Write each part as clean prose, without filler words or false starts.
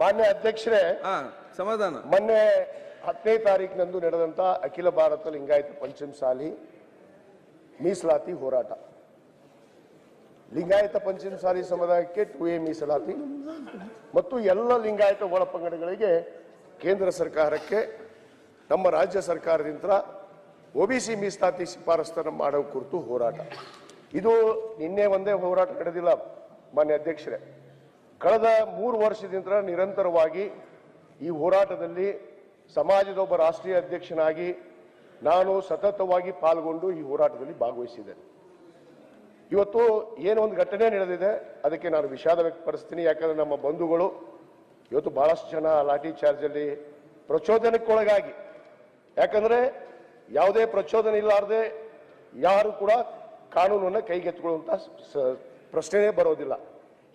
ಮಾನ್ಯ ಅಧ್ಯಕ್ಷರೇ, ಸಮಾಧಾನ. ಮೊನ್ನೆ 10ನೇ ತಾರೀಕಿನಂದು ನಡೆದಂತ ಅಖಿಲ ಭಾರತ ಲಿಂಗಾಯತ ಪಂಚಮಸಾಲಿ ಮೀಸಲಾತಿ ಹೋರಾಟ, ಲಿಂಗಾಯತ ಪಂಚಮಸಾಲಿ ಸಮುದಾಯಕ್ಕೆ 2A ಮೀಸಲಾತಿ ಮತ್ತು ಎಲ್ಲ ಲಿಂಗಾಯತ ಒಳಪಂಗಡಗಳಿಗೆ ಕೇಂದ್ರ ಸರ್ಕಾರಕ್ಕೆ ನಮ್ಮ ರಾಜ್ಯ ಸರ್ಕಾರದಿಂದ OBC ಮೀಸಲಾತಿ ಶಿಫಾರಸನ್ನು ಮಾಡೋ ಕುರಿತು ಹೋರಾಟ. ಇದು ನಿನ್ನೆ ಒಂದೇ ಹೋರಾಟ ನಡೆದಿಲ್ಲ ಮಾನ್ಯ ಅಧ್ಯಕ್ಷರೇ, ಕಳೆದ 3 ವರ್ಷದಿಂದ ನಿರಂತರವಾಗಿ ಈ ಹೋರಾಟದಲ್ಲಿ ಸಮಾಜದ ಒಬ್ಬ ರಾಷ್ಟ್ರೀಯ ಅಧ್ಯಕ್ಷನಾಗಿ ನಾನು ಸತತವಾಗಿ ಪಾಲ್ಗೊಂಡು ಈ ಹೋರಾಟದಲ್ಲಿ ಭಾಗವಹಿಸಿದ್ದೇನೆ. ಇವತ್ತು ಏನೋ ಒಂದು ಘಟನೆ ನಡೆದಿದೆ, ಅದಕ್ಕೆ ನಾನು ವಿಷಾದ ವ್ಯಕ್ತಪಡಿಸ್ತೀನಿ. ಯಾಕಂದ್ರೆ ನಮ್ಮ ಬಂಧುಗಳು ಇವತ್ತು ಬಹಳಷ್ಟು ಜನ ಲಾಠಿ ಚಾರ್ಜಲ್ಲಿ ಪ್ರಚೋದನಕ್ಕೊಳಗಾಗಿ, ಯಾಕಂದ್ರೆ ಯಾವುದೇ ಪ್ರಚೋದನೆ ಇಲ್ಲಾರದೆ ಯಾರು ಕೂಡ ಕಾನೂನನ್ನು ಕೈಗೆತ್ತಿಕೊಳ್ಳುವಂತ ಪ್ರಶ್ನೆಯೇ ಬರೋದಿಲ್ಲ.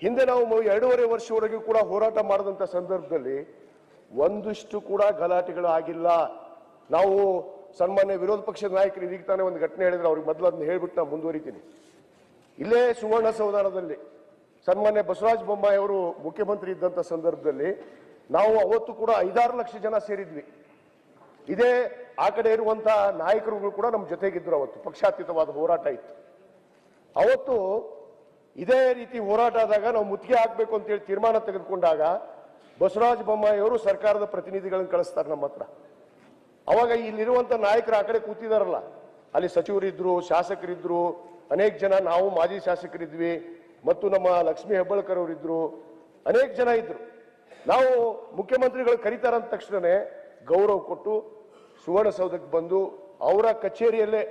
ಹಿಂದೆ ನಾವು 2.5 ವರ್ಷವರೆಗೂ ಕೂಡ ಹೋರಾಟ ಮಾಡಿದಂಥ ಸಂದರ್ಭದಲ್ಲಿ ಒಂದಿಷ್ಟು ಕೂಡ ಗಲಾಟೆಗಳು ಆಗಿಲ್ಲ. ನಾವು ಸನ್ಮಾನ್ಯ ವಿರೋಧ ಪಕ್ಷದ ನಾಯಕರು ಇದೀಗ ತಾನೇ ಒಂದು ಘಟನೆ ಹೇಳಿದ್ರೆ ಅವ್ರಿಗೆ ಮೊದಲು ಅದನ್ನ ಹೇಳ್ಬಿಟ್ಟು ನಾನು ಮುಂದುವರಿತೀನಿ. ಇಲ್ಲೇ ಸುವರ್ಣಸೌಧದಲ್ಲಿ ಸನ್ಮಾನ್ಯ ಬಸವರಾಜ ಬೊಮ್ಮಾಯಿ ಅವರು ಮುಖ್ಯಮಂತ್ರಿ ಇದ್ದಂಥ ಸಂದರ್ಭದಲ್ಲಿ ನಾವು ಅವತ್ತು ಕೂಡ 5-6 ಲಕ್ಷ ಜನ ಸೇರಿದ್ವಿ. ಇದೇ ಆ ಕಡೆ ಇರುವಂತ ನಾಯಕರುಗಳು ಕೂಡ ನಮ್ಮ ಜೊತೆಗಿದ್ರು. ಅವತ್ತು ಪಕ್ಷಾತೀತವಾದ ಹೋರಾಟ ಇತ್ತು. ಅವತ್ತು ಇದೇ ರೀತಿ ಹೋರಾಟ ಆದಾಗ ನಾವು ಮುತ್ತಿಗೆ ಹಾಕಬೇಕು ಅಂತೇಳಿ ತೀರ್ಮಾನ ತೆಗೆದುಕೊಂಡಾಗ ಬಸವರಾಜ ಬೊಮ್ಮಾಯಿ ಅವರು ಸರ್ಕಾರದ ಪ್ರತಿನಿಧಿಗಳನ್ನು ಕಳಿಸ್ತಾರೆ ನಮ್ಮ ಹತ್ರ. ಅವಾಗ ಇಲ್ಲಿರುವಂತ ನಾಯಕರು ಆ ಕಡೆ ಕೂತಿದಾರಲ್ಲ, ಅಲ್ಲಿ ಸಚಿವರಿದ್ರು, ಶಾಸಕರಿದ್ರು, ಅನೇಕ ಜನ, ನಾವು ಮಾಜಿ ಶಾಸಕರಿದ್ವಿ ಮತ್ತು ನಮ್ಮ ಲಕ್ಷ್ಮೀ ಹೆಬ್ಬಾಳ್ಕರ್ ಅವರಿದ್ರು, ಅನೇಕ ಜನ ಇದ್ರು. ನಾವು ಮುಖ್ಯಮಂತ್ರಿಗಳು ಕರೀತಾರಂದ ತಕ್ಷಣನೇ ಗೌರವ ಕೊಟ್ಟು ಸುವರ್ಣಸೌಧಕ್ಕೆ ಬಂದು ಅವರ ಕಚೇರಿಯಲ್ಲೇ,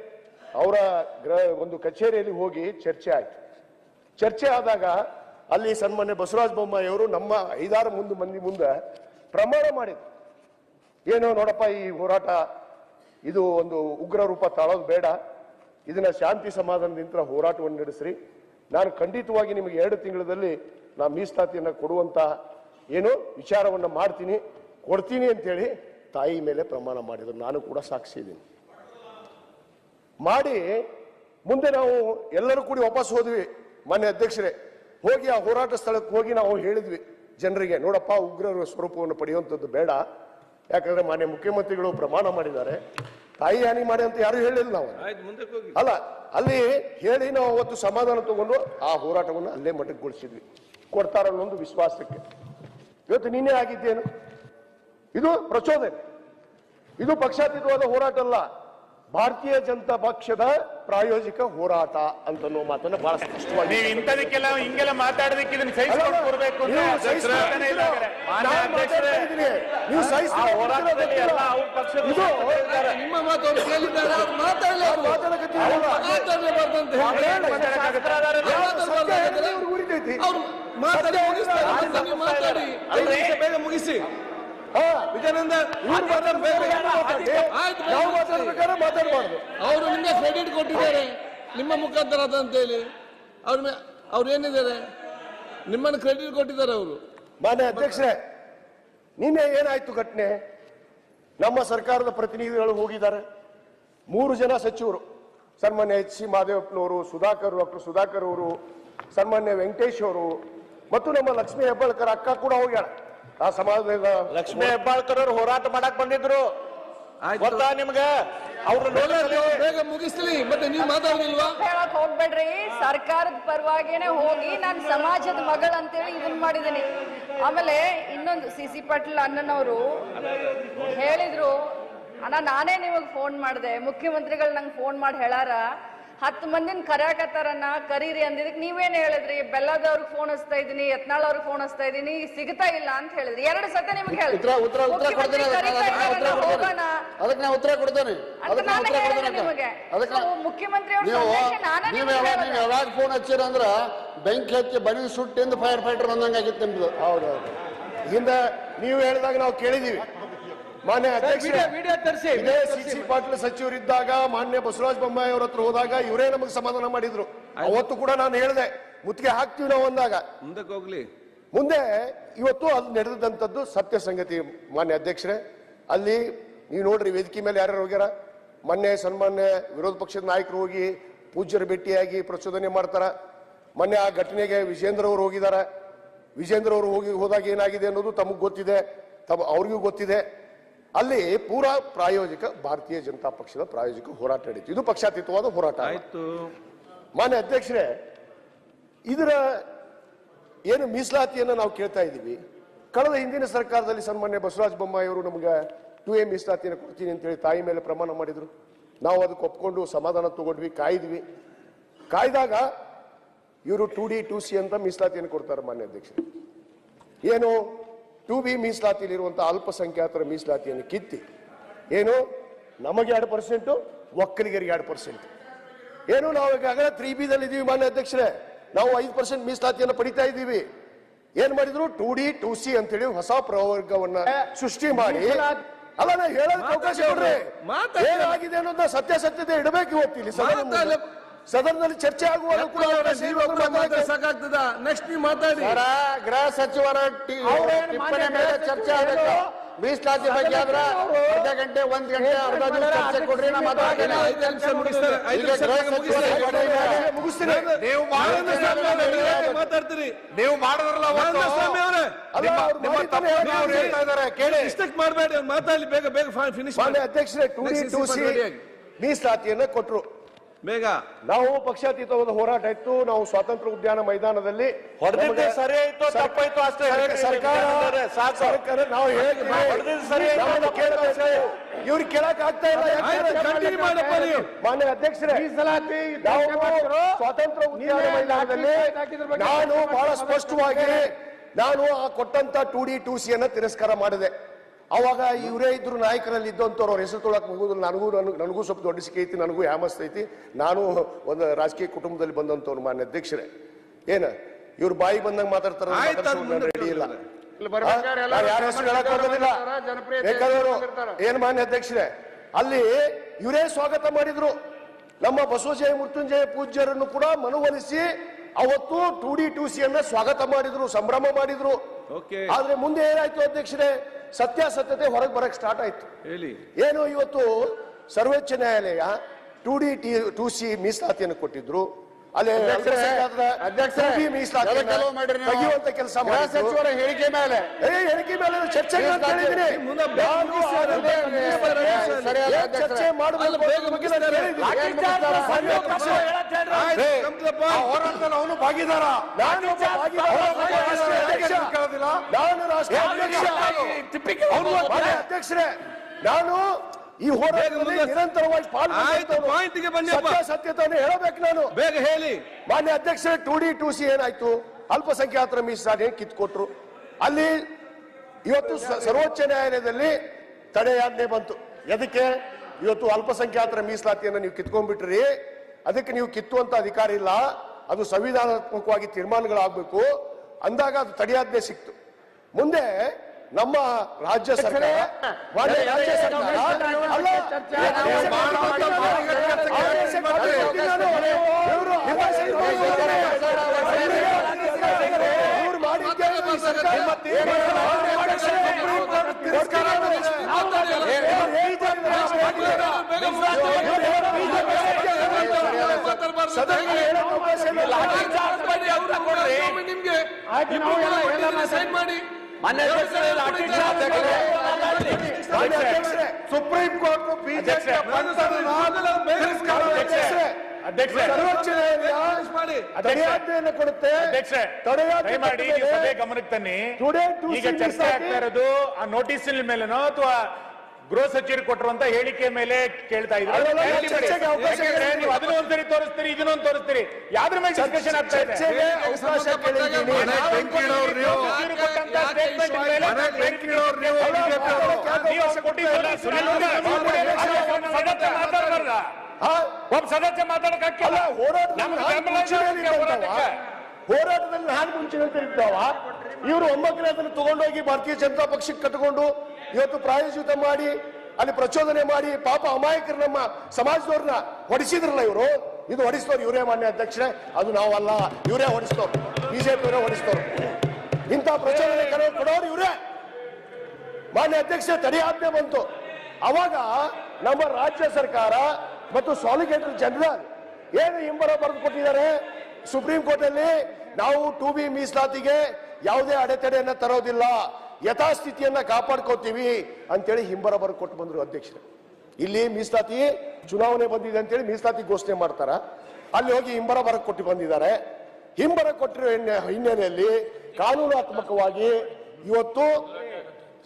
ಅವರ ಒಂದು ಕಚೇರಿಯಲ್ಲಿ ಹೋಗಿ ಚರ್ಚೆ ಆಯ್ತು. ಚರ್ಚೆ ಆದಾಗ ಅಲ್ಲಿ ಸನ್ಮಾನ್ಯ ಬಸವರಾಜ ಬೊಮ್ಮಾಯಿ ಅವರು ನಮ್ಮ 5-6 ಮಂದಿ ಮುಂದೆ ಪ್ರಮಾಣ ಮಾಡಿದ್ರು. ಏನೋ ನೋಡಪ್ಪ, ಈ ಹೋರಾಟ ಇದು ಒಂದು ಉಗ್ರ ರೂಪ ತಾಳೋದು ಬೇಡ, ಇದನ್ನ ಶಾಂತಿ ಸಮಾಧಾನದಿಂದ ಹೋರಾಟವನ್ನು ನಡೆಸ್ರಿ, ನಾನು ಖಂಡಿತವಾಗಿ ನಿಮಗೆ 2 ತಿಂಗಳಲ್ಲಿ ನಾ ಮೀಸಲಾತಿಯನ್ನು ಕೊಡುವಂತ ಏನು ವಿಚಾರವನ್ನು ಮಾಡ್ತೀನಿ, ಕೊಡ್ತೀನಿ ಅಂತೇಳಿ ತಾಯಿ ಮೇಲೆ ಪ್ರಮಾಣ ಮಾಡಿದ್ರು. ನಾನು ಕೂಡ ಸಾಕ್ಷಿ ಇದ್ದೀನಿ. ಮಾಡಿ ಮುಂದೆ ನಾವು ಎಲ್ಲರೂ ಕೂಡಿ ವಾಪಸ್ ಹೋದ್ವಿ ಮಾನ್ಯ ಅಧ್ಯಕ್ಷರೇ. ಹೋಗಿ ಆ ಹೋರಾಟ ಸ್ಥಳಕ್ಕೆ ಹೋಗಿ ನಾವು ಹೇಳಿದ್ವಿ ಜನರಿಗೆ, ನೋಡಪ್ಪ ಉಗ್ರರ ಸ್ವರೂಪವನ್ನು ಪಡೆಯುವಂಥದ್ದು ಬೇಡ, ಯಾಕಂದ್ರೆ ಮಾನ್ಯ ಮುಖ್ಯಮಂತ್ರಿಗಳು ಪ್ರಮಾಣ ಮಾಡಿದ್ದಾರೆ, ತಾಯಿ ಹಾನಿ ಮಾಡಿ ಅಂತ ಯಾರು ಹೇಳಿಲ್ಲ ನಾವು. ಅಲ್ಲ, ಅಲ್ಲಿ ಹೇಳಿ ನಾವು ಅವತ್ತು ಸಮಾಧಾನ ತಗೊಂಡು ಆ ಹೋರಾಟವನ್ನು ಅಲ್ಲೇ ಮಟ್ಟಕ್ಕೊಳಿಸಿದ್ವಿ, ಕೊಡ್ತಾರನ್ನೋ ಒಂದು ವಿಶ್ವಾಸಕ್ಕೆ. ಇವತ್ತು ನಿನ್ನೆ ಆಗಿದ್ದೇನು, ಇದು ಪ್ರಚೋದನೆ, ಇದು ಪಕ್ಷಾತೀತವಾದ ಹೋರಾಟ ಅಲ್ಲ, ಭಾರತೀಯ ಜನತಾ ಪಕ್ಷದ ಪ್ರಾಯೋಜಿಕ ಹೋರಾಟ ಅಂತ ಮಾತನ್ನ ಬಹಳ ಸ್ಪಷ್ಟವಾಗಿ ಇಂಥದಕ್ಕೆಲ್ಲ ಹಿಂಗೆಲ್ಲ ಮಾತಾಡೋದಕ್ಕೆ ಇದನ್ನ ಸಹಿಸಿಕೊಂಡು ಕೊಡಬೇಕು ಅಂತ ನೀವು ನಿಮ್ಮ ಮಾತು ಅವರು ಕೇಳಿದ್ದಾರೆ, ಬೇಗ ಮುಗಿಸಿ. ವಿಜಯಾನಂದ ಮಾತಾಡಬಾರ್ದು. ಅವರು ನಿಮಗೆ ಕ್ರೆಡಿಟ್ ಕೊಟ್ಟಿದ್ದಾರೆ ನಿಮ್ಮ ಮುಖಾಂತರ ಅಂತ ಹೇಳಿ. ಅವ್ರು ಏನಿದ್ದಾರೆ, ನಿಮ್ಮನ್ನು ಕ್ರೆಡಿಟ್ ಕೊಟ್ಟಿದ್ದಾರೆ ಅವರು. ಮಾನ್ಯ ಅಧ್ಯಕ್ಷರೇ, ನಿನ್ನೆ ಏನಾಯ್ತು ಘಟನೆ, ನಮ್ಮ ಸರ್ಕಾರದ ಪ್ರತಿನಿಧಿಗಳು ಹೋಗಿದ್ದಾರೆ. 3 ಜನ ಸಚಿವರು, ಸನ್ಮಾನ್ಯ HC ಮಾದೇವಪ್ಪನವರು, ಡಾಕ್ಟರ್ ಸುಧಾಕರ್ ಅವರು, ಸನ್ಮಾನ್ಯ ವೆಂಕಟೇಶ್ ಅವರು ಮತ್ತು ನಮ್ಮ ಲಕ್ಷ್ಮೀ ಹೆಬ್ಬಾಳ್ಕರ್ ಅಕ್ಕ ಕೂಡ ಹೋಗ್ಯಾಳ. ಆ ಸಮಾಜದ ಲಕ್ಷ್ಮೀ ಹೆಬ್ಬಾಳ್ಕರ್ ಅವರು ಹೋರಾಟ ಮಾಡಕ್ ಬಂದಿದ್ರು, ಗೊತ್ತಾ ನಿಮ್ಗೆ? ಅವ್ರು ಬೇಗ ಮುಗಿಸ್ಲಿ, ಮತ್ತೆ ನೀವು ಮಾತಾಡೋದಿಲ್ವಾ? ಹೇಳಕ್ ಹೋಗ್ಬೇಡ್ರಿ, ಸರ್ಕಾರದ ಪರವಾಗಿನೇ ಹೋಗಿ ನಾನು ಸಮಾಜದ ಮಗಳು ಅಂತೇಳಿ ಇದನ್ನ ಮಾಡಿದ್ದೀನಿ. ಆಮೇಲೆ ಇನ್ನೊಂದು CC ಪಾಟೀಲ್ ಅಣ್ಣನವರು ಹೇಳಿದ್ರು, ಅಣ್ಣ ನಾನೇ ನಿಮಗ್ ಫೋನ್ ಮಾಡಿದೆ, ಮುಖ್ಯಮಂತ್ರಿಗಳು ನಂಗೆ ಫೋನ್ ಮಾಡಿ ಹೇಳಾರ 10 ಮಂದಿನ ಕರೆಯಕತ್ತಾರನ್ನ ಕರೀರಿ ಅಂದಿದ್ದಕ್ಕೆ ನೀವೇನ್ ಹೇಳಿದ್ರಿ? ಬೆಲ್ಲದವ್ರಿಗೆ ಫೋನ್ ಹಚ್ತಾ ಇದೀನಿ, ಯತ್ನಾಳ್ ಅವ್ರಿಗೆ ಫೋನ್ ಹಚ್ತಾ ಇದೀನಿ, ಸಿಗ್ತಾ ಇಲ್ಲ ಅಂತ ಹೇಳಿದ್ರಿ. 2 ಸತಿ ನಿಮ್ಗೆ ಹೇಳಿದ್ರಿ. ಉತ್ತರ ಕೊಡ್ತೇನೆ, ಅದಕ್ಕೆ ನಾ ಉತ್ತರ ಕೊಡ್ತೇನೆ. ಮುಖ್ಯಮಂತ್ರಿ ಯಾವಾಗ ಫೋನ್ ಹಚ್ಚಿರ ಅಂದ್ರ ಬೆಂಕಿ ಹಚ್ಚಿ ಬರೀ ಸುಟ್ಟಿಂದ ಫೈರ್ ಫೈಟರ್ ಅಂದಂಗಾಗಿತ್ತು ನಿಮ್ದು. ಹೌದೌದು, ಹಿಂದೆ ನೀವು ಹೇಳಿದಾಗ ನಾವು ಕೇಳಿದೀವಿ. ಮಾನ್ಯ ಅಧ್ಯಕ್ಷರೇ, ಇದೇ CC ಪಾಟೀಲ್ ಸಚಿವರಿದ್ದಾಗ ಮಾನ್ಯ ಬಸವರಾಜ ಬೊಮ್ಮಾಯಿ ಅವ್ರ ಹತ್ರ ಹೋದಾಗ ಇವರೇ ನಮಗೆ ಸಮಾಧಾನ ಮಾಡಿದ್ರು. ಅವತ್ತು ಕೂಡ ನಾನು ಹೇಳಿದೆ ಮುತ್ತಿಗೆ ಹಾಕ್ತೀವಿ ನಾವು ಅಂದಾಗ. ಮುಂದಕ್ಕೆ ಹೋಗ್ಲಿ. ಮುಂದೆ ಇವತ್ತು ಅದು ನಡೆದಂಥದ್ದು ಸತ್ಯ ಸಂಗತಿ ಮಾನ್ಯ ಅಧ್ಯಕ್ಷರೇ. ಅಲ್ಲಿ ನೀವು ನೋಡ್ರಿ, ವೇದಿಕೆ ಮೇಲೆ ಯಾರ್ಯಾರು ಹೋಗ್ಯಾರ. ಮೊನ್ನೆ ಸನ್ಮಾನ್ಯ ವಿರೋಧ ಪಕ್ಷದ ನಾಯಕರು ಹೋಗಿ ಪೂಜ್ಯರ ಭೇಟಿಯಾಗಿ ಪ್ರಚೋದನೆ ಮಾಡ್ತಾರ. ಮೊನ್ನೆ ಆ ಘಟನೆಗೆ ವಿಜೇಂದ್ರ ಅವರು ಹೋಗಿದ್ದಾರೆ. ವಿಜೇಂದ್ರ ಅವರು ಹೋದಾಗ ಏನಾಗಿದೆ ಅನ್ನೋದು ತಮಗೆ ಗೊತ್ತಿದೆ, ಅವ್ರಿಗೂ ಗೊತ್ತಿದೆ. ಅಲ್ಲಿ ಪೂರಾ ಪ್ರಾಯೋಜಿಕ ಭಾರತೀಯ ಜನತಾ ಪಕ್ಷದ ಪ್ರಾಯೋಜಿಕ ಹೋರಾಟ ನಡೀತು. ಇದು ಪಕ್ಷಾತೀತವಾದ ಹೋರಾಟ ಆಯ್ತು. ಮಾನ್ಯ ಅಧ್ಯಕ್ಷರೇ, ಇದರ ಏನು ಮೀಸಲಾತಿಯನ್ನು ನಾವು ಕೇಳ್ತಾ ಇದ್ದೀವಿ, ಕಳೆದ ಹಿಂದಿನ ಸರ್ಕಾರದಲ್ಲಿ ಸನ್ಮಾನ್ಯ ಬಸವರಾಜ ಬೊಮ್ಮಾಯಿ ಅವರು ನಮಗೆ 2A ಮೀಸಲಾತಿಯನ್ನು ಕೊಡ್ತೀನಿ ಅಂತೇಳಿ ತಾಯಿ ಮೇಲೆ ಪ್ರಮಾಣ ಮಾಡಿದ್ರು. ನಾವು ಅದಕ್ಕೆ ಒಪ್ಕೊಂಡು ಸಮಾಧಾನ ತಗೊಂಡ್ವಿ, ಕಾಯ್ದಾಗ ಇವರು 2D 2C ಅಂತ ಮೀಸಲಾತಿಯನ್ನು ಕೊಡ್ತಾರೆ. ಮಾನ್ಯ ಅಧ್ಯಕ್ಷರೇ, ಏನು 2B ಮೀಸಲಾತಿಯಲ್ಲಿರುವಂತಹ ಅಲ್ಪಸಂಖ್ಯಾತರ ಮೀಸಲಾತಿಯನ್ನು ಕಿತ್ತಿ ಏನು ನಮಗೆ 2%, ಒಕ್ಕಲಿಗರಿಗೆ 2%. ಏನು ನಾವು ಈಗಾಗಲೇ 3B ದಲ್ಲಿ ಇದೀವಿ. ಮಾನ್ಯ ಅಧ್ಯಕ್ಷರೇ, ನಾವು 5% ಮೀಸಲಾತಿಯನ್ನು ಪಡಿತಾ ಇದ್ದೀವಿ. ಏನ್ ಮಾಡಿದ್ರು 2D 2C ಅಂತೇಳಿ ಹೊಸ ಪ್ರವರ್ಗವನ್ನ ಸೃಷ್ಟಿ ಮಾಡಿ, ಅಲ್ಲ ನಾ ಹೇಳೋದಕ್ಕೆ ಅವಕಾಶ ಕೊಡ್ರಿ. ಏನಾಗಿದೆ ಅನ್ನೋದನ್ನ ಸತ್ಯಾಸತ್ಯತೆ ಇಡಬೇಕು ಇವತ್ತಿಲ್ಲಿ ಸದನದಲ್ಲಿ ಚರ್ಚೆ ಆಗುವಾಗ ಕೂಡ ಸಾಕಾಗ್ತದ. ನೆಕ್ಸ್ಟ್ ನೀವು ಮಾತಾಡಿ. ಗೃಹ ಸಚಿವರ ಟಿಪ್ಪಣಿ ಮೇಲೆ ಚರ್ಚೆ ಆಗಬೇಕು. ಮೀಸಲಾತಿ ಬಗ್ಗೆ ಆದ್ರ ಅರ್ಧ ಗಂಟೆ 1 ಗಂಟೆ ಅರ್ಧ ದಿವಸ ಚರ್ಚೆ ಕೊಡ್ರಿ. ನಾ ಮಾತಾಡ್ತೇನೆ. ನೀವು ಮಾಡಿದ್ರಲ್ಲ ಕೇಳಿ. ಇಷ್ಟಕ್ಕೆ ಮಾಡಬೇಡಿ, ಅವ್ರು ಮಾತಾಡಲಿ. ಬೇಗ ಬೇಗ ಫಿನಿಶ್ ಮಾಡಿ. ಅಧ್ಯಕ್ಷರೇ, 2D 2C ಮೀಸಲಾತಿಯನ್ನ ಕೊಟ್ರು. ಬೇಗ ನಾವು ಪಕ್ಷಾತೀತವಾದ ಹೋರಾಟ ಇತ್ತು. ನಾವು ಸ್ವಾತಂತ್ರ್ಯ ಉದ್ಯಾನ ಮೈದಾನದಲ್ಲಿ ಹೊಡೆದಿದ್ದೆ ಸರಿ ಆಯ್ತು ತಪ್ಪಾಯ್ತು ಅಷ್ಟೇ ಸರ್ಕಾರ ನಾವು ಇವ್ರು ಕೇಳಕ್ ಆಗ್ತಾ ಇಲ್ಲ. ಮಾನ್ಯ ಅಧ್ಯಕ್ಷರೇ, ಸ್ವಾತಂತ್ರ್ಯ ಉದ್ಯಾನ ಮೈದಾನದಲ್ಲಿ ನಾನು ಬಹಳ ಸ್ಪಷ್ಟವಾಗಿ ನಾನು ಆ ಕೊಟ್ಟಂತ 2D 2C ಅನ್ನ ತಿರಸ್ಕಾರ ಮಾಡಿದೆ. ಅವಾಗ ಇವರೇ ಇದ್ರು ನಾಯಕರಲ್ಲಿ ಇದ್ದಂಥವ್ರು, ಅವ್ರ ಹೆಸರು ತೊಳಕ್ ಮುಗುದಿಲ್ಲ. ನನಗೂ ಸ್ವಲ್ಪ ದೊಡ್ಡ ಸಿಕ್ಕಿ ಐತಿ, ನನಗೂ ಹ್ಯಾಮಸ್ತ್ ಐತಿ. ನಾನು ಒಂದು ರಾಜಕೀಯ ಕುಟುಂಬದಲ್ಲಿ ಬಂದಂಥವ್ರು. ಮಾನ್ಯ ಅಧ್ಯಕ್ಷರೇ, ಏನ ಇವ್ರು ಬಾಯಿ ಬಂದಂಗೆ ಮಾತಾಡ್ತಾರ, ರೆಡಿ ಇಲ್ಲ. ಯಾರ ಹೆಸರು ಹೇಳಕ್ ಹೋಗೋದಿಲ್ಲ. ಬೇಕಾದವರು ಏನ್ ಮಾನ್ಯ ಅಧ್ಯಕ್ಷರೇ, ಅಲ್ಲಿ ಇವರೇ ಸ್ವಾಗತ ಮಾಡಿದ್ರು. ನಮ್ಮ ಬಸವಜಯ ಮೃತ್ಯುಂಜಯ ಪೂಜ್ಯರನ್ನು ಕೂಡ ಮನವೊಲಿಸಿ ಅವತ್ತು 2D 2C ಅನ್ನ ಸ್ವಾಗತ ಮಾಡಿದ್ರು, ಸಂಭ್ರಮ ಮಾಡಿದ್ರು. ಆದ್ರೆ ಮುಂದೆ ಏನಾಯ್ತು ಅಧ್ಯಕ್ಷರೇ, ಸತ್ಯಾಸತ್ಯತೆ ಹೊರಗೆ ಬರಕ್ ಸ್ಟಾರ್ಟ್ ಆಯ್ತು. ಏನು ಇವತ್ತು ಸರ್ವೋಚ್ಚ ನ್ಯಾಯಾಲಯ 2D 2C ಮೀಸಲಾತಿಯನ್ನು ಕೊಟ್ಟಿದ್ರು. ಅಲ್ಲಿ ತೆಗೆಯುವಂತ ಕೆಲಸ ಸಚಿವರ ಹೇಳಿಕೆ ಮೇಲೆ ಚರ್ಚೆ ಅವನು ಭಾಗಿದಾರ. ನಾನು ಅಧ್ಯಕ್ಷರೇ, ನಾನು ಈ ಹೋರಾಟದಲ್ಲಿ ನಿರಂತರವಾಗಿ ಸತ್ಯತೆಯನ್ನು ಹೇಳಬೇಕು. ನಾನು ಬೇಗ ಹೇಳಿ. ಮಾನ್ಯ ಅಧ್ಯಕ್ಷರೇ, 2D 2C ಏನಾಯ್ತು, ಅಲ್ಪಸಂಖ್ಯಾತರ ಮೀಸಲಾತಿ ಕಿತ್ಕೊಟ್ರು. ಅಲ್ಲಿ ಇವತ್ತು ಸರ್ವೋಚ್ಚ ನ್ಯಾಯಾಲಯದಲ್ಲಿ ತಡೆಯಾಜ್ಞೆ ಬಂತು. ಎದಕ್ಕೆ? ಇವತ್ತು ಅಲ್ಪಸಂಖ್ಯಾತರ ಮೀಸಲಾತಿಯನ್ನು ನೀವು ಕಿತ್ಕೊಂಡ್ಬಿಟ್ರಿ, ಅದಕ್ಕೆ ನೀವು ಕಿತ್ತುವಂತ ಅಧಿಕಾರ ಇಲ್ಲ, ಅದು ಸಂವಿಧಾನಾತ್ಮಕವಾಗಿ ತೀರ್ಮಾನಗಳಾಗಬೇಕು ಅಂದಾಗ ಅದು ತಡೆಯಾಜ್ಞೆ ಸಿಕ್ತು. ಮುಂದೆ ನಮ್ಮ ರಾಜ್ಯ ಸರ್ಕಾರ ಸುಪ್ರೀಂ ಕೋರ್ಟ್ ತಡೆಯಾಜ್ಞೆಯನ್ನು ಕೊಡುತ್ತೆ. ಗಮನಕ್ಕೆ ತನ್ನಿ. ಈಗ ಚರ್ಚೆ ಆಗ್ತಾ ಇರೋದು ಆ ನೋಟಿಸ್ ಮೇಲೆನೋ ಅಥವಾ ಗೃಹ ಸಚಿವರು ಕೊಟ್ಟಿರುವಂತ ಹೇಳಿಕೆ ಮೇಲೆ ಕೇಳ್ತಾ ಇದ್ದಾರೆ. ನೀವು ಅದನ್ನ ಒಂದ್ಸರಿ ತೋರಿಸ್ತೀರಿ, ಇದನ್ನೊಂದು ತೋರಿಸ್ತೀರಿ, ಯಾವ್ದ್ರ ಮೇಲೆ ಡಿಸ್ಕಷನ್ ಆಗ್ತಾ ಇದೆ? ಒಬ್ಬ ಸದಸ್ಯ ಮಾತಾಡಕ್ಕಾಗಲ್ಲ. ಹೋರಾಟದಲ್ಲಿ ನಾನು ಮುಂಚೆನಂತ ಇದ್ದಾವ. ಇವರು ಒಮ್ಮಕ್ಕಲೇ ಅದನ್ನು ತಗೊಂಡೋಗಿ ಭಾರತೀಯ ಜನತಾ ಪಕ್ಷಕ್ಕೆ ಕಟ್ಟಿಕೊಂಡು ಇವತ್ತು ಪ್ರಾಯೋಜಿತ ಮಾಡಿ ಅಲ್ಲಿ ಪ್ರಚೋದನೆ ಮಾಡಿ ಪಾಪ ಅಮಾಯಕರು ನಮ್ಮ ಸಮಾಜದವ್ರನ್ನ ಹೊಡಿಸಿದ್ರಲ್ಲ ಇವರು. ಇದು ಹೊಡಿಸ್ತವ್ರು ಇವರೇ ಮಾನ್ಯ ಅಧ್ಯಕ್ಷರೇ, ಅದು ನಾವಲ್ಲ, ಇವರೇ ಹೊಡಿಸ್ತವ್ರು, ಬಿಜೆಪಿಯವರೇ ಹೊಡಿಸ್ತವ್ರು. ಇಂಥ ಪ್ರಚೋದನೆ ಕೊಡೋರು ಇವರೇ. ಮಾನ್ಯ ಅಧ್ಯಕ್ಷ ತಡೆಯಾಜ್ಞೆ ಬಂತು. ಅವಾಗ ನಮ್ಮ ರಾಜ್ಯ ಸರ್ಕಾರ ಮತ್ತು ಸಾಲಿಸಿಟರ್ ಜನರಲ್ ಏನು ಹಿಂಬರ ಬರೆದು ಕೊಟ್ಟಿದ್ದಾರೆ ಸುಪ್ರೀಂ ಕೋರ್ಟ್ ಅಲ್ಲಿ, ನಾವು 2B ಮೀಸಲಾತಿಗೆ ಯಾವುದೇ ಅಡೆತಡೆಯನ್ನ ತರೋದಿಲ್ಲ, ಯಥಾಸ್ಥಿತಿಯನ್ನ ಕಾಪಾಡ್ಕೋತೀವಿ ಅಂತೇಳಿ ಹಿಂಬರ ಬರ ಕೊಟ್ಟು ಬಂದ್ರು ಅಧ್ಯಕ್ಷರು. ಇಲ್ಲಿ ಮೀಸಲಾತಿ ಚುನಾವಣೆ ಬಂದಿದೆ ಅಂತೇಳಿ ಮೀಸಲಾತಿ ಘೋಷಣೆ ಮಾಡ್ತಾರ, ಅಲ್ಲಿ ಹೋಗಿ ಹಿಂಬರ ಬರ ಕೊಟ್ಟು ಬಂದಿದ್ದಾರೆ. ಹಿಂಬರ ಕೊಟ್ಟಿರೋ ಹಿನ್ನೆಲೆಯಲ್ಲಿ ಕಾನೂನಾತ್ಮಕವಾಗಿ ಇವತ್ತು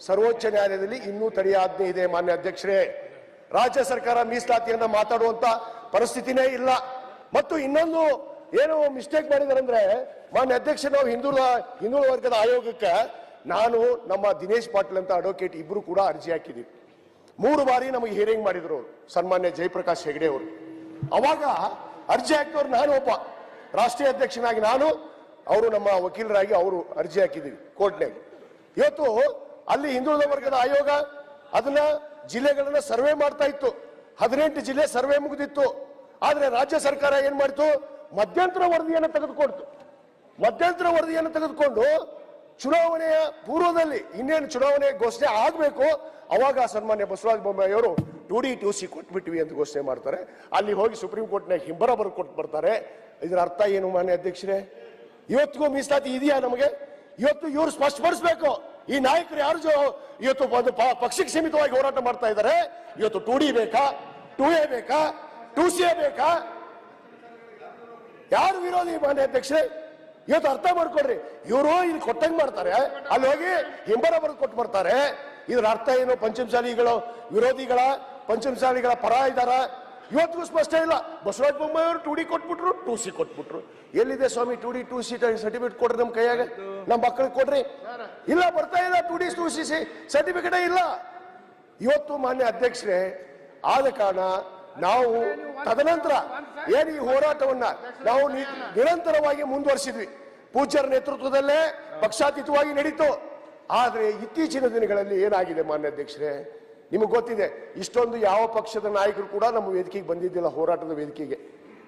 ಸರ್ವೋಚ್ಚ ನ್ಯಾಯಾಲಯದಲ್ಲಿ ಇನ್ನೂ ತಡೆಯಾಜ್ಞೆ ಇದೆ. ಮಾನ್ಯ ಅಧ್ಯಕ್ಷರೇ, ರಾಜ್ಯ ಸರ್ಕಾರ ಮೀಸಲಾತಿಯನ್ನ ಮಾತಾಡುವಂತ ಪರಿಸ್ಥಿತಿನೇ ಇಲ್ಲ. ಮತ್ತು ಇನ್ನೊಂದು ಏನು ಮಿಸ್ಟೇಕ್ ಮಾಡಿದಾರೆ ಅಂದ್ರೆ, ಮಾನ್ಯ ಅಧ್ಯಕ್ಷ, ನಾವು ಹಿಂದುಳಿದ ವರ್ಗದ ಆಯೋಗಕ್ಕೆ ನಾನು ನಮ್ಮ ದಿನೇಶ್ ಪಾಟೀಲ್ ಅಂತ ಅಡ್ವೊಕೇಟ್ ಇಬ್ರು ಕೂಡ ಅರ್ಜಿ ಹಾಕಿದ್ದೀವಿ. 3 ಬಾರಿ ನಮಗೆ ಹಿಯರಿಂಗ್ ಮಾಡಿದ್ರು ಅವರು, ಸನ್ಮಾನ್ಯ ಜಯಪ್ರಕಾಶ್ ಹೆಗಡೆ ಅವರು. ಅವಾಗ ಅರ್ಜಿ ಹಾಕಿದವ್ರು ನಾನು ಒಬ್ಬ ರಾಷ್ಟ್ರೀಯ ಅಧ್ಯಕ್ಷನಾಗಿ, ನಾನು ಅವರು ನಮ್ಮ ವಕೀಲರಾಗಿ ಅವರು ಅರ್ಜಿ ಹಾಕಿದ್ದೀವಿ ಕೋರ್ಟ್ನಾಗ. ಇವತ್ತು ಅಲ್ಲಿ ಹಿಂದುಳಿದ ವರ್ಗದ ಆಯೋಗ ಅದನ್ನ ಜಿಲ್ಲೆಗಳನ್ನ ಸರ್ವೆ ಮಾಡ್ತಾ ಇತ್ತು. 18 ಜಿಲ್ಲೆ ಸರ್ವೆ ಮುಗಿದಿತ್ತು. ಆದ್ರೆ ರಾಜ್ಯ ಸರ್ಕಾರ ಏನ್ ಮಾಡಿತು, ಮಧ್ಯಂತರ ವರದಿಯನ್ನು ತೆಗೆದುಕೊಡ್ತು. ಮಧ್ಯಂತರ ವರದಿಯನ್ನು ತೆಗೆದುಕೊಂಡು ಚುನಾವಣೆಯ ಪೂರ್ವದಲ್ಲಿ ಇನ್ನೇನು ಚುನಾವಣೆ ಘೋಷಣೆ ಆಗಬೇಕು, ಅವಾಗ ಸನ್ಮಾನ್ಯ ಬಸವರಾಜ ಬೊಮ್ಮಾಯಿ ಅವರು 2D 2C ಕೊಟ್ಬಿಟ್ವಿ ಅಂತ ಘೋಷಣೆ ಮಾಡ್ತಾರೆ. ಅಲ್ಲಿ ಹೋಗಿ ಸುಪ್ರೀಂ ಕೋರ್ಟ್ನಾಗ ಹಿಂಬರ ಬರ ಕೊಟ್ಟು ಬರ್ತಾರೆ. ಇದರ ಅರ್ಥ ಏನು ಮಾನ್ಯ ಅಧ್ಯಕ್ಷರೇ? ಇವತ್ತಿಗೂ ಮೀಸಲಾತಿ ಇದೆಯಾ ನಮಗೆ? ಇವತ್ತು ಇವರು ಸ್ಪಷ್ಟಪಡಿಸಬೇಕು. ಈ ನಾಯಕರು ಯಾರು ಇವತ್ತು ಒಂದು ಪಕ್ಷಕ್ಕೆ ಸೀಮಿತವಾಗಿ ಹೋರಾಟ ಮಾಡ್ತಾ ಇದ್ದಾರೆ. ಇವತ್ತು 2D ಬೇಕಾ, 2A ಬೇಕಾ, 2C ಬೇಕಾ? ಯಾರು ವಿರೋಧಿ ಮಾನ್ಯ ಅಧ್ಯಕ್ಷರೇ? ಇವತ್ತು ಅರ್ಥ ಮಾಡ್ಕೊಡ್ರಿ. ಇವರು ಇಲ್ಲಿ ಕೊಟ್ಟಂಗ್ ಮಾಡ್ತಾರೆ, ಅಲ್ಲಿ ಹೋಗಿ ಹಿಂಬರ ಬರೆದು ಕೊಟ್ಟು ಬರ್ತಾರೆ. ಇದರ ಅರ್ಥ ಏನು? ಪಂಚಮಸಾಲಿಗಳು ವಿರೋಧಿಗಳ, ಪಂಚಮಸಾಲಿಗಳ ಪರ ಇದ್ದಾರ? ಇವತ್ತಿಗೂ ಸ್ಪಷ್ಟ ಇಲ್ಲ. ಬಸವರಾಜ ಬೊಮ್ಮಾಯಿ ಅವರು 2D ಕೊಟ್ಬಿಟ್ರು, 2C ಕೊಟ್ಬಿಟ್ರು. ಎಲ್ಲಿದೆ ಸ್ವಾಮಿ 2D 2C ಸರ್ಟಿಫಿಕೇಟ್ ಕೊಡ್ರಿ ನಮ್ಮ ಕೈಯಾಗ, ನಮ್ಮ ಮಕ್ಕಳಿಗೆ ಕೊಡ್ರಿ. ಇಲ್ಲ, ಬರ್ತಾ ಇಲ್ಲ 2D 2C ಸರ್ಟಿಫಿಕೇಟ್ ಇಲ್ಲ. ಇವತ್ತು ಮಾನ್ಯ ಅಧ್ಯಕ್ಷರೇ, ಆದ ಕಾರಣ ನಾವು ತದನಂತರ ಏನು ಈ ಹೋರಾಟವನ್ನ ನಾವು ನಿರಂತರವಾಗಿ ಮುಂದುವರಿಸಿದ್ವಿ. ಪೂಜ್ಯರ ನೇತೃತ್ವದಲ್ಲೇ ಪಕ್ಷಾತೀತವಾಗಿ ನಡೀತು. ಆದ್ರೆ ಇತ್ತೀಚಿನ ದಿನಗಳಲ್ಲಿ ಏನಾಗಿದೆ ಮಾನ್ಯ ಅಧ್ಯಕ್ಷರೇ, ನಿಮಗೆ ಗೊತ್ತಿದೆ, ಇಷ್ಟೊಂದು ಯಾವ ಪಕ್ಷದ ನಾಯಕರು ಕೂಡ ನಮ್ಮ ವೇದಿಕೆಗೆ ಬಂದಿದ್ದಿಲ್ಲ. ಹೋರಾಟದ ವೇದಿಕೆಗೆ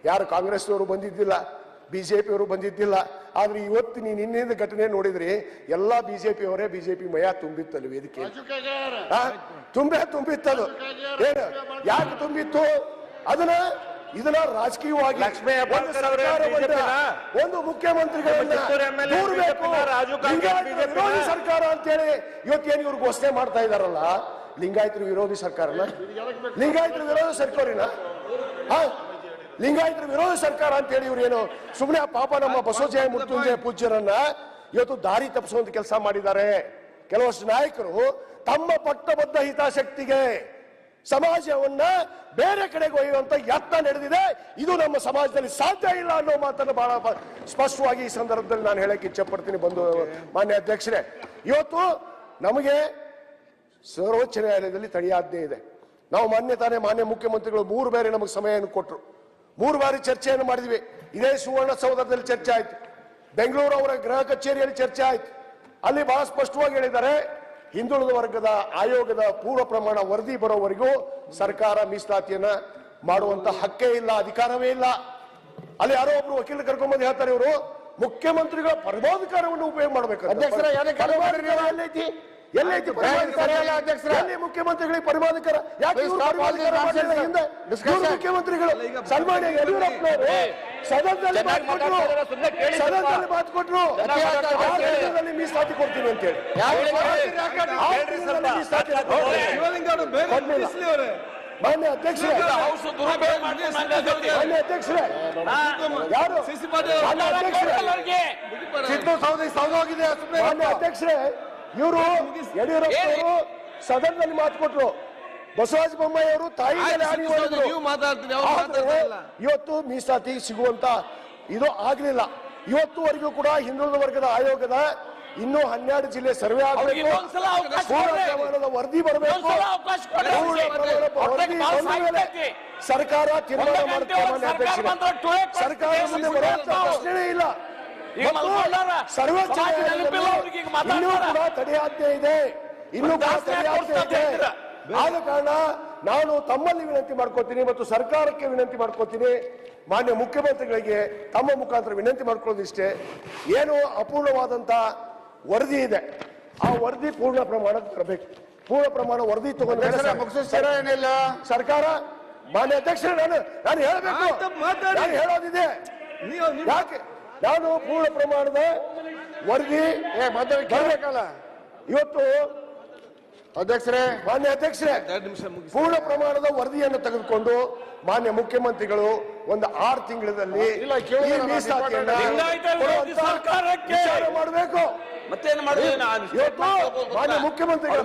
ಯಾರು ಕಾಂಗ್ರೆಸ್ನವರು ಬಂದಿದ್ದಿಲ್ಲ, ಬಿಜೆಪಿಯವರು ಬಂದಿದ್ದಿಲ್ಲ. ಆದ್ರೆ ಇವತ್ತು ನೀನು ನಿನ್ನೆಯಿಂದ ಘಟನೆ ನೋಡಿದ್ರಿ, ಎಲ್ಲಾ ಬಿಜೆಪಿಯವರೇ, ಬಿಜೆಪಿ ಮಯ ತುಂಬಿತ್ತಲ್ಲಿ ವೇದಿಕೆ, ತುಂಬಿತ್ತದು. ಏನು ಯಾಕೆ ತುಂಬಿತ್ತು? ಇದನ್ನ ರಾಜಕೀಯವಾಗಿ ಒಂದು ಮುಖ್ಯಮಂತ್ರಿಗಳನ್ನ ದೂರಬೇಕು, ವಿರೋಧಿ ಸರ್ಕಾರ ಅಂತೇಳಿ ಇವತ್ತೇನು ಇವ್ರು ಘೋಷಣೆ ಮಾಡ್ತಾ ಇದಾರಲ್ಲ, ಲಿಂಗಾಯತರ ವಿರೋಧಿ ಸರ್ಕಾರನ, ಲಿಂಗಾಯತರ ವಿರೋಧಿ ಸರ್ಕಾರಿನ, ಲಿಂಗಾಯತರ ವಿರೋಧ ಸರ್ಕಾರ ಅಂತೇಳಿ ಇವ್ರು ಏನು ಸುಮ್ಮನೆ ಪಾಪ ನಮ್ಮ ಬಸವಜಯ ಮೃತ್ಯುಂಜಯ ಪೂಜ್ಯರನ್ನ ಇವತ್ತು ದಾರಿ ತಪ್ಪಿಸುವಂತ ಕೆಲಸ ಮಾಡಿದ್ದಾರೆ. ಕೆಲವಷ್ಟು ನಾಯಕರು ತಮ್ಮ ಪಟ್ಟಬದ್ಧ ಹಿತಾಸಕ್ತಿಗೆ ಸಮಾಜವನ್ನ ಬೇರೆ ಕಡೆಗೆ ಒಯ್ಯುವಂತ ಯತ್ನ ನಡೆದಿದೆ. ಇದು ನಮ್ಮ ಸಮಾಜದಲ್ಲಿ ಸಾಧ್ಯ ಇಲ್ಲ ಅನ್ನೋ ಮಾತನ್ನು ಬಹಳ ಸ್ಪಷ್ಟವಾಗಿ ಈ ಸಂದರ್ಭದಲ್ಲಿ ನಾನು ಹೇಳಕ್ಕೆ ಇಚ್ಛೆ ಪಡ್ತೀನಿ. ಬಂದು ಮಾನ್ಯ ಅಧ್ಯಕ್ಷರೇ, ಇವತ್ತು ನಮಗೆ ಸರ್ವೋಚ್ಚ ನ್ಯಾಯಾಲಯದಲ್ಲಿ ತಡೆಯಾಜ್ಞೆ ಇದೆ. ನಾವು ಮಾನ್ಯ ಮುಖ್ಯಮಂತ್ರಿಗಳು 3 ಬಾರಿ ನಮಗೆ ಸಮಯವನ್ನು ಕೊಟ್ಟರು. 3 ಬಾರಿ ಚರ್ಚೆಯನ್ನು ಮಾಡಿದ್ವಿ. ಇದೇ ಸುವರ್ಣಸೌಧದಲ್ಲಿ ಚರ್ಚೆ ಆಯ್ತು, ಬೆಂಗಳೂರು ಅವರ ಗೃಹ ಕಚೇರಿಯಲ್ಲಿ ಚರ್ಚೆ ಆಯ್ತು. ಅಲ್ಲಿ ಬಹಳ ಸ್ಪಷ್ಟವಾಗಿ ಹೇಳಿದ್ದಾರೆ, ಹಿಂದುಳಿದ ವರ್ಗದ ಆಯೋಗದ ಪೂರ್ವ ಪ್ರಮಾಣ ವರದಿ ಬರೋವರೆಗೂ ಸರ್ಕಾರ ಮೀಸಲಾತಿಯನ್ನ ಮಾಡುವಂತ ಹಕ್ಕೇ ಇಲ್ಲ, ಅಧಿಕಾರವೇ ಇಲ್ಲ. ಅಲ್ಲಿ ಯಾರೋ ಒಬ್ರು ವಕೀಲರು ಕರ್ಕೊಂಡ್ಬಂದು ಹೇಳ್ತಾರೆ, ಇವರು ಮುಖ್ಯಮಂತ್ರಿಗಳ ಪರಮಾಧಿಕಾರವನ್ನು ಉಪಯೋಗ ಮಾಡಬೇಕು. ಎಲ್ಲೈತಿ ಮುಖ್ಯಮಂತ್ರಿಗಳಿಗೆ ಪರಮಾಧಿಕಾರ? ಯಾಕೆ ಹಿಂದೆ ಮುಖ್ಯಮಂತ್ರಿಗಳು ಸನ್ಮಾನ್ಯ ಯಡಿಯೂರಪ್ಪನವರು ಸದನದಲ್ಲಿ ಮಾತು ಕೊಟ್ಟರು, ಮೀಸಲಾತಿ ಕೊಡ್ತೀನಿ ಅಂತೇಳಿ. ಮಾನ್ಯ ಅಧ್ಯಕ್ಷರೇ, ಯಾರು ಸೌದೋಗಿದೆ. ಮಾನ್ಯ ಅಧ್ಯಕ್ಷರೇ, ಇವರು ಯಡಿಯೂರಪ್ಪನವರು ಸದನದಲ್ಲಿ ಮಾತು ಕೊಟ್ಟರು, ಬಸವರಾಜ ಬೊಮ್ಮಾಯಿ ಅವರು ತಾಯಿ ಮೇಲೆ ಹಾನಿ ಮಾಡಿದ್ರು. ಇವತ್ತು ಮೀಸಲಾತಿ ಸಿಗುವಂತ ಇದು ಆಗ್ಲಿಲ್ಲ. ಇವತ್ತುವರೆಗೂ ಕೂಡ ಹಿಂದುಳಿದ ವರ್ಗದ ಆಯೋಗದ ಇನ್ನೂ 12 ಜಿಲ್ಲೆ ಸರ್ವೆ ಆಗಬೇಕು, ವರದಿ ಬರಬೇಕು. ಸರ್ಕಾರ ತೀರ್ಮಾನ ಮಾಡುತ್ತೆ. ಸರ್ಕಾರ ಮುಂದೆ ಬರುವಂತ ಪ್ರಶ್ನೆನೇ ಇಲ್ಲ. ಸರ್ವೋಚ್ಚ ಇನ್ನೂ ಕೂಡ ತಡೆಯಾಜ್ಞೆ ಇದೆ, ಇನ್ನೂ ಕೂಡ ತಡೆಯಾಜ್ಞೆ ಇದೆ. ಆದ ಕಾರಣ ನಾನು ತಮ್ಮಲ್ಲಿ ವಿನಂತಿ ಮಾಡ್ಕೋತೀನಿ ಮತ್ತು ಸರ್ಕಾರಕ್ಕೆ ವಿನಂತಿ ಮಾಡ್ಕೋತೀನಿ, ಮಾನ್ಯ ಮುಖ್ಯಮಂತ್ರಿಗಳಿಗೆ ತಮ್ಮ ಮುಖಾಂತರ ವಿನಂತಿ ಮಾಡ್ಕೊಳ್ಳೋದಿಷ್ಟೇ, ಏನು ಅಪೂರ್ಣವಾದಂತ ವರದಿ ಇದೆ, ಆ ವರದಿ ಪೂರ್ಣ ಪ್ರಮಾಣಕ್ಕೆ ಬರಬೇಕು. ಪೂರ್ಣ ಪ್ರಮಾಣ ವರದಿ ತಗೊಂಡು ಸರ್ಕಾರ, ಮಾನ್ಯ ಅಧ್ಯಕ್ಷರೇ, ನಾನು ಹೇಳಬೇಕು, ನಾನು ಹೇಳೋದಿದೆ. ಯಾಕೆ ನಾನು ಪೂರ್ಣ ಪ್ರಮಾಣದ ವರದಿ ಬರ್ಬೇಕಲ್ಲ. ಇವತ್ತು ಅಧ್ಯಕ್ಷರೇ, ಮಾನ್ಯ ಅಧ್ಯಕ್ಷರೇ, 2 ನಿಮಿಷ ಮುಗಿಸಿ. ಪೂರ್ಣ ಪ್ರಮಾಣದ ವರದಿಯನ್ನು ತೆಗೆದುಕೊಂಡು ಮಾನ್ಯ ಮುಖ್ಯಮಂತ್ರಿಗಳು ಒಂದು 6 ತಿಂಗಳಲ್ಲಿ ಈ ಮೀಸಲಾತಿಯನ್ನ ಕೊಡುವಂತ ವಿಚಾರ ಮಾಡಬೇಕು. ಮತ್ತೇನು ಮಾಡಿದ್ವಿ ನಾನು ಇವತ್ತು ಮಾನ್ಯ ಮುಖ್ಯಮಂತ್ರಿಗಳು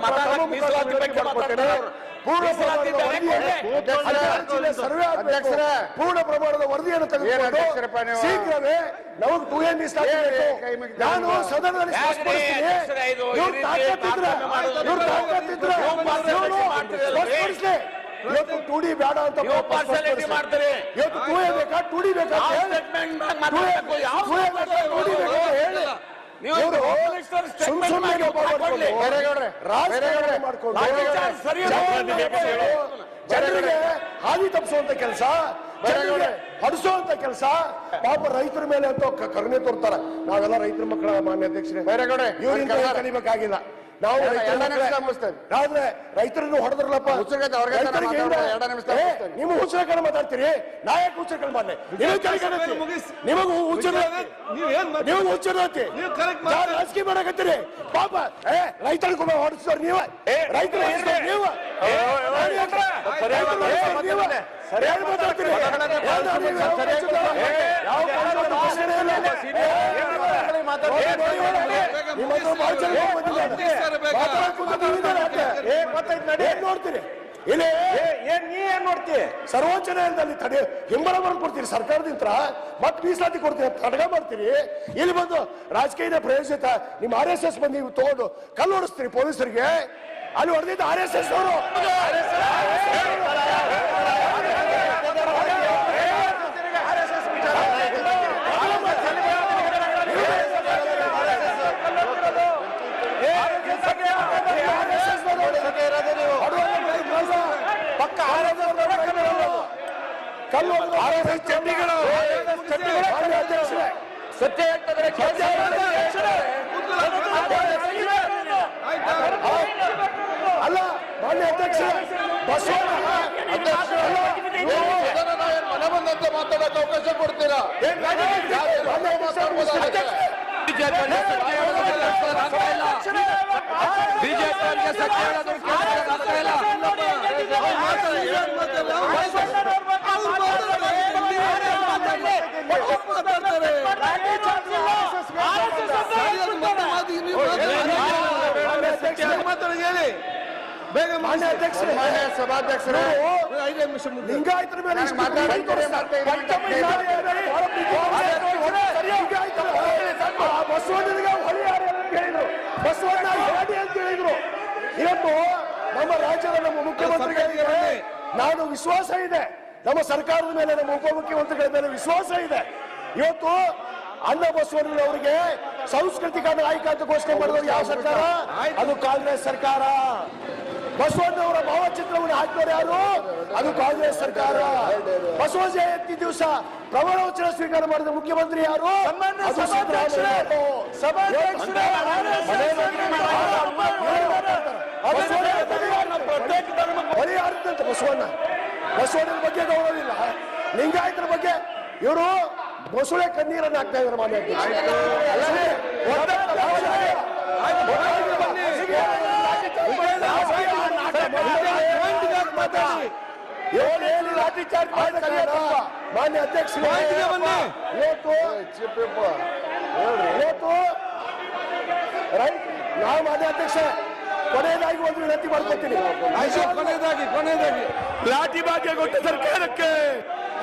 ಪೂರ್ಣ ಪ್ರಮಾಣದ ವರದಿಯನ್ನು ಸರ್ವೆ ಆಗಬೇಕು. ಪೂರ್ಣ ಪ್ರಮಾಣದ ವರದಿಯನ್ನು ತೆಗೆದುಕೊಂಡು ಶೀಘ್ರವೇ ನಮಗೆ 2A ಮೀಸಲಾತಿ ಬೇಕು. ನಾನು ಸದನದಲ್ಲಿ ಸ್ಪಷ್ಟಪಡಿಸ್ತೀನಿ. ಇವ್ರು ತಾಕತ್ತಿದ್ರೆ ಸ್ಪಷ್ಟಪಡಿಸ್ಲಿ. ಇವತ್ತು 2D ಬೇಡ ಅಂತ ಮಾಡ್ತಾರೆ. ಇವತ್ತು 2A ಬೇಕಾ 2D ಬೇಕಾ ಹೇಳಿ. ಜನರಿಗೆ ಹಾದಿ ತಪ್ಪಿಸುವಂತ ಕೆಲಸ, ಜನರಿಗೆ ಹೊಡಿಸುವಂತ ಕೆಲಸ, ಪಾಪ ರೈತರ ಮೇಲೆ ಅಂತ ಕರುಣೆ ತೋರ್ತಾರ. ನಾವೆಲ್ಲ ರೈತರ ಮಕ್ಕಳ ಮಾನ್ಯ ಅಧ್ಯಕ್ಷರೇ, ಇವರಿಂದ ಕಲಿಬೇಕಾಗಿಲ್ಲ. ನಾವು ಆದ್ರೆ ರೈತರನ್ನು ಹೊಡೆದ್ರಲ್ಲಪ್ಪ, ನೀವು ಹುಚ್ಚರಕನ ಮಾತಾಡ್ತೀರಿ. ನಾ ಯಾಕೆ ಹುಚ್ಚರಕನ ಮಾಡ್ಲಿ? ನಿಮಗೂ ಹುಚ್ಚರತಿ ರಾಜಕೀಯ ಮಾಡಕತ್ತೀರಿ. ಪಾಪ ರೈತರಿಗೂ ಹೊಡಿಸ್ತಾರ ನೀವು, ರೈತರ ನೀವು ಸರಿಯಾಗಿ ಮಾತಾಡ್ತೀರಿ. ನೋಡ್ತೀರಿ ಇಲ್ಲಿ ಏನ್ ನೋಡ್ತೀವಿ? ಸರ್ವೋಚ್ಚ ನ್ಯಾಯಾಲಯದಲ್ಲಿ ತಡೆ ಹಿಂಬಲ ಕೊಡ್ತೀರಿ ಸರ್ಕಾರದಿಂದ, ಮತ್ತೆ ಮೀಸಲಾತಿ ಕೊಡ್ತೀರಿ, ತಡಗ ಮಾಡ್ತೀರಿ. ಇಲ್ಲಿ ಬಂದು ರಾಜಕೀಯ ಪ್ರಯೋಜಿತ ನಿಮ್ಮ RSS ಬಂದು ನೀವು ತಗೊಂಡು ಕಲ್ಲು ಹೊಡಿಸ್ತೀರಿ ಪೊಲೀಸರಿಗೆ. ಅಲ್ಲಿ ಹೊಡೆದಿದ್ದ RSS ಅವರು. ಚಂಡಿಗಳು ಸತ್ಯ ಹೇಳ್ತದ್ರೆ ಅಲ್ಲ ಮಾನ್ಯ ಅಧ್ಯಕ್ಷ ಮನೆ ಬಂದಂತೆ ಮಾತಾಡಕ್ಕೆ ಅವಕಾಶ ಕೊಡ್ತೀರಾ? ಬಿಜೆಪಿ ಸತ್ಯ ಸಭಾಧ್ಯಕ್ಷರು ಲಿಂಗಾಯತರ ಮೇಲೆ ಬಸವಣ್ಣನಿಗೆ ಹೇಳಿದ್ರು, ಬಸವಣ್ಣ ಹೇಳಿ ಅಂತ ಹೇಳಿದ್ರು. ಇವತ್ತು ನಮ್ಮ ರಾಜ್ಯದ ನಮ್ಮ ಮುಖ್ಯಮಂತ್ರಿಗಳಿಗೆ ನಾನು ವಿಶ್ವಾಸ ಇದೆ, ನಮ್ಮ ಸರ್ಕಾರದ ಮೇಲೆ ನಮ್ಮ ಉಪಮುಖ್ಯಮಂತ್ರಿಗಳ ಮೇಲೆ ವಿಶ್ವಾಸ ಇದೆ. ಇವತ್ತು ಅಣ್ಣ ಬಸವಣ್ಣನವರಿಗೆ ಸಾಂಸ್ಕೃತಿಕ ನಾಯಕ ಅಂತ ಘೋಷಣೆ ಮಾಡಿದವರು ಯಾವ ಸರ್ಕಾರ? ಅದು ಕಾಂಗ್ರೆಸ್ ಸರ್ಕಾರ. ಬಸವಣ್ಣವರ ಭಾವಚಿತ್ರವನ್ನು ಹಾಕಿದವರು ಯಾರು? ಅದು ಕಾಂಗ್ರೆಸ್ ಸರ್ಕಾರ. ಬಸವ ಜಯಂತಿ ದಿವಸ ಪ್ರಮಾಣ ವಚನ ಸ್ವೀಕಾರ ಮಾಡಿದ ಮುಖ್ಯಮಂತ್ರಿ ಯಾರು? ಅದು ಸಿದ್ದರಾಮಯ್ಯ. ಬಸವಣ್ಣ ಬಸವಣ್ಣನ ಬಗ್ಗೆ ಗೌರವಿಲ್ಲ, ಲಿಂಗಾಯತರ ಬಗ್ಗೆ ಇವರು ಬಸಳೆ ಕಣ್ಣೀರನ್ನು ಹಾಕ್ತಾ ಇದ್ದಾರೆ. ಮಾನ್ಯ ಮಾನ್ಯ ಅಧ್ಯಕ್ಷ, ನಾವು ಮಾನ್ಯ ಅಧ್ಯಕ್ಷ ಕೊನೆಯದಾಗಿ ಒಂದು ವಿನಂತಿ ಮಾಡ್ಕೊತೀನಿ. ಕೊನೆಯದಾಗಿ ಲಾಠಿ ಭಾಗ್ಯ ಕೊಟ್ಟ ಸರ್ಕಾರಕ್ಕೆ,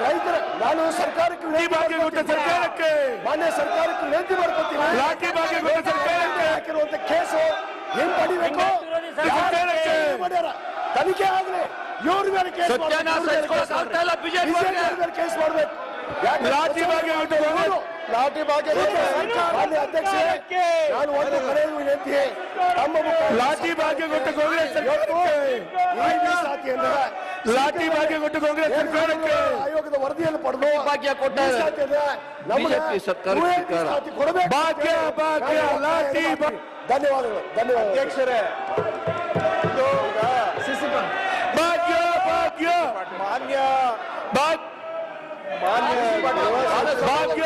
ರೈತರ ನಾನು ಸರ್ಕಾರಕ್ಕೆ ಭಾಗ್ಯ ಕೊಟ್ಟ ಸರ್ಕಾರಕ್ಕೆ, ಮಾನ್ಯ ಸರ್ಕಾರಕ್ಕೆ ವಿನಂತಿ ಮಾಡ್ಕೊತೀನಿ. ಲಾಠಿ ಭಾಗ್ಯ ಕೊಟ್ಟ ಸರ್ಕಾರಕ್ಕೆ ಹಾಕಿರುವಂತ ಕೇಸು ಹಿಂಪಡಿಬೇಕು, ತನಿಖೆ ಆಗಲಿ. ಇವ್ರ ಮೇಲೆ ಕೇಸ್ ಮಾಡಬೇಕು. ಲಾಠಿ ಭಾಗ್ಯ ಲಾಠಿ ಭಾಗ್ಯ ಅಧ್ಯಕ್ಷ, ನಾನು ಒಂದು ಕರೆ ವಿನಂತಿ, ಲಾಠಿ ಭಾಗ್ಯ ಕೊಟ್ಟ ಕಾಂಗ್ರೆಸ್ ಲಾಠಿ ಭಾಗ್ಯ ಕೊಟ್ಟ ಕಾಂಗ್ರೆಸ್ ಸರ್ಕಾರಕ್ಕೆ ಆಯೋಗದ ವರದಿಯನ್ನು ಪಡೆದು ಭಾಗ್ಯ ಕೊಟ್ಟ ಭಾಗ್ಯ ಭಾಗ್ಯ ಲಾಠಿ. ಧನ್ಯವಾದಗಳು. ಧನ್ಯವಾದ ಅಧ್ಯಕ್ಷರೇ. ಭಾಗ್ಯ ಭಾಗ್ಯ ಮಾನ್ಯ ಭಾಗ್ಯ